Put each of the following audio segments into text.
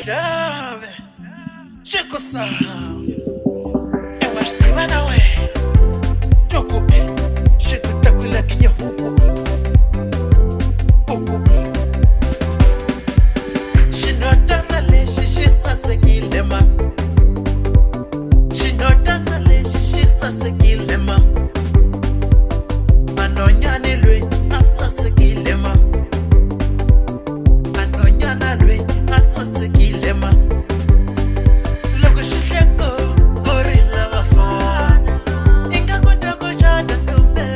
Shave, Chico Sound. Eu acho que vai na ué. Jogo, Chico tá com lequinha hugo. Shinotana le shishisa sekilema. Shinotana le shishisa sekilema. Anonyane lwe asa sekilema. Anonyana lwe asa sekilema. Logo shisheko gorilla wafo. Inga kutako chada tumbe.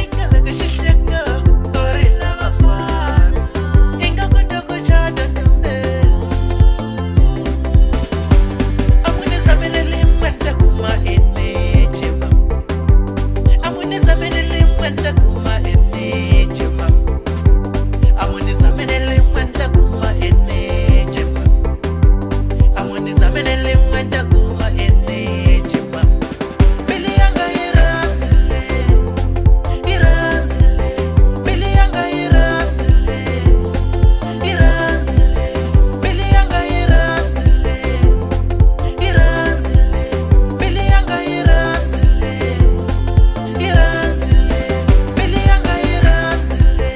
Inga logo shisheko gorilla wafo. Inga kutako chada tumbe. Amune zamene limwenda kuma ene chema. Amune zamene limwenda kuma ene chema. Amune zamene limwenda kuma ene chema. Amune zamene limwenda kuma ene chema. Bili yanga iranzile, iranzile. Bili yanga iranzile, iranzile. Bili yanga iranzile, iranzile. Bili yanga iranzile, iranzile. Bili yanga iranzile.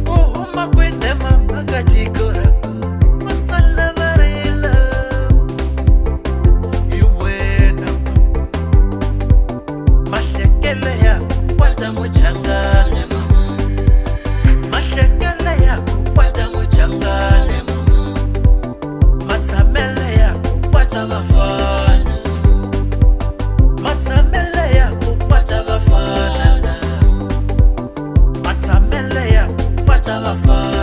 Uma kwenda mama kajikorako masala varela iwena mashekele yako kwata muchangane mama mashekele yako kwata muchangane mama matsamele yako kwata vafana matsamele yako kwata vafana matsamele yako kwata vafana